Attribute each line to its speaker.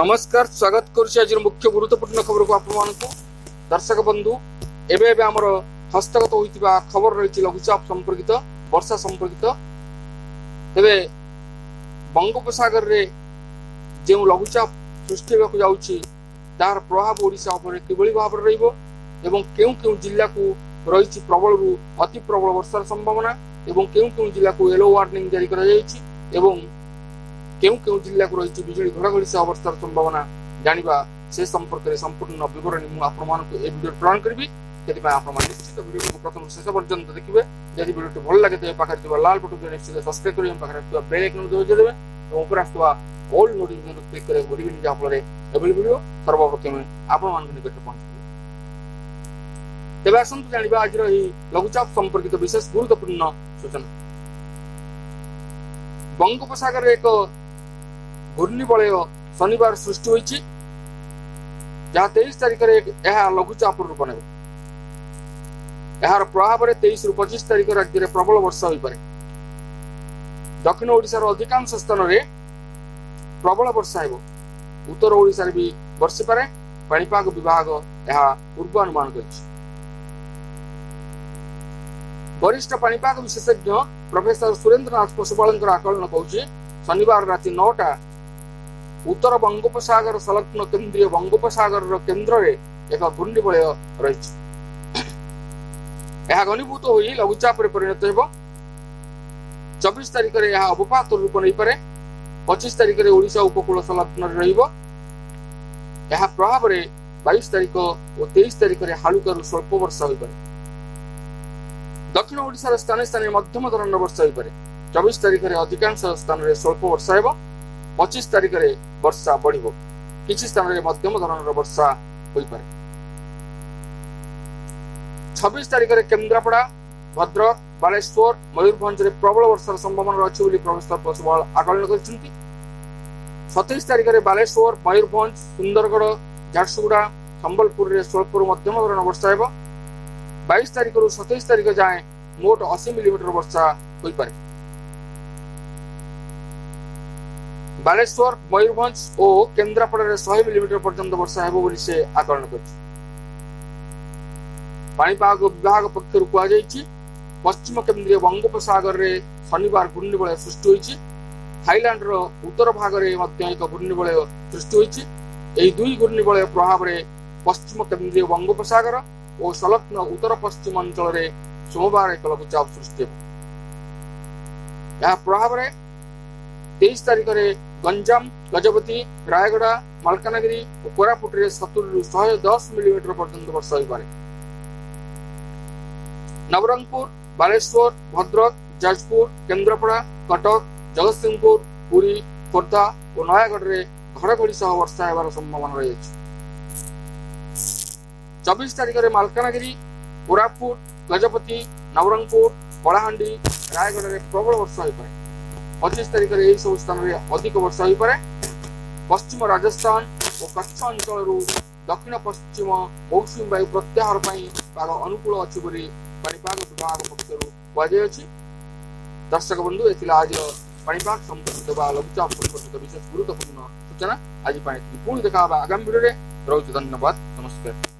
Speaker 1: नमस्कार स्वागत करुछि आज मुख्य गुरुत्वपूर्ण खबर को आपको दर्शक बंधु एबे आमर हस्तगत होइतिबा खबर रही लघुचाप संपर्कित वर्षा संपर्कित तेबे बंगोपसागर रे जो लघुचाप सृष्टि होगा जाउछि तार प्रभाव ओडिशा उपर किबळी भाव रहिबो एवं केउ केउ जिल्ला को रही प्रबल रु अति प्रबल वर्षार संभावना एवं केउ केउ जिल्ला को येलो वार्निंग जारी करा जायछि एवं केउ केउ जिल्ला को रही बिजुली घड़घड़ी से अवस्थार संभावना जानिबा से संपर्क में संपूर्ण विवरणी मु आपण मानक ए वीडियो प्रदान करबी तेति आपण मान निश्चित वीडियो को प्रथम शेष पर्यंत देखिबे यदि वीडियो टी भल लागे त पाखर दिबा लाल बटन को निश्चित सब्सक्राइब करियम पाखर दिबा बेल आइकन दबा देबे और ऊपर आस्तवा ऑल नोटिफिकेशन क्लिक करे बोलिबिन जा फलरे एबल वीडियो सर्वप्रथम आपण मान निकट पहुंच तेबे आसंतु जानिबा आज रही लघुचाप संपर्कित विशेष गुरुत्वपूर्ण सूचना बंगोपसागर एक घूर्णिबलय शनिवार सृष्टि होइछि जहाँ 23 तारिख में लघुचाप रूप ने यार प्रभाव में 23 रु 25 तारिख राज्य में प्रबल वर्षा हो पारे दक्षिण ओडिशार अधिकांश स्थान में प्रबल वर्षा हो उत्तर ओडिशार भी वर्षि पारे पाणीपाग विभाग यह पूर्वानुमान करिछि वरिष्ठ पाणीपाग विशेषज्ञ प्रोफेसर सुरेंद्रनाथ पशुपालन आकलन कहूँ शनिवार राति 9टा उत्तर बंगोपसागर संलग्न केंद्रीय बंगोपसागर केन्द्र में एक घूर्णिबलय रही घनीभूत हो लघुचाप परिणत हो 24 तारिख में यह अवपात रूप नहीं पारे 25 तारिख में ओडिशा उपकूल संलग्न प्रभाव में 22 तारिख और 23 तारिख में हालुका स्वल्प वर्षा हो पारे दक्षिण ओडिशार स्थान स्थान मध्यम धरण वर्षा हो पारे 24 तारिख में अधिकांश स्थान में स्वल्प वर्षा हो 25 तारिख में वर्षा बढ़ किसी स्थान में मध्यम धरण वर्षा हो पारे 26 तारिख में केन्द्रापड़ा भद्रक बालेश्वर मयूरभंज में प्रबल वर्षार संभावना अच्छी बोली प्रोफेसर पशुपाल आकलन करछन्ति 27 तारिख में बालेश्वर मयूरभंज सुंदरगढ़ झारसुगुड़ा संबलपुर में स्वल्प मध्यम धरण वर्षा हो 22 तारिख रु 27 तारिख जाए मोट 80 मिलीमीटर वर्षा हो पारे बालेश्वर मयूरभंज और केन्द्रापड़ा 100 मिलीमीटर पर्यंत वर्षा हो से आकलन कर पाणीपाग विभाग पक्षर कहुई पश्चिम केन्द्रीय बंगोपसागर रे शनिवार घूर्णिबलय सृष्टि होइछि थाईलैंड रो उत्तर भाग रे मध्य एक घूर्णिबलय सृष्टि होइछि एही दुई घूर्णिबलय प्रभाव रे पश्चिम केन्द्रीय बंगोपसागर और संलग्न उत्तर पश्चिम अंचल रे सोमवार एक लघुचाप सृष्टि यह प्रभाव रे 23 तारिख में गंजाम गजपति रायगड़ा मालकानगिरी और कोरापुट रे 70 रु 110 मिलीमीटर पर्यंत वर्षा हो पारे नवरंगपुर बालेश्वर भद्रक जाजपुर केन्द्रापड़ा कटक जगतसिंहपुर पुरी खोर्धा और नयागढ़ रे घड़घड़ी सह वर्षा होबार संभावना रही 24 तारिख में मालकानगिरी कोरापुट गजपति नवरंगपुर कलाहांडी रायगढ़ रे प्रबल वर्षा हो पारे 25 तारिख में यही सब स्थान में अधिक वर्षा हो पारे पश्चिम राजस्थान और कच्छ अंचल दक्षिण पश्चिम मौसुमी वायु प्रत्याहार पाग अनुकूल अच्छी बोली पाणीपाग विभाग पक्षर कहुई दर्शक बंधु ये आज पाणीपाग संपर्कित लघुचाप संपर्कित विशेष गुरुत्वपूर्ण सूचना आज पुणी देखा आगामी वीडियो रे। धन्यवाद नमस्कार।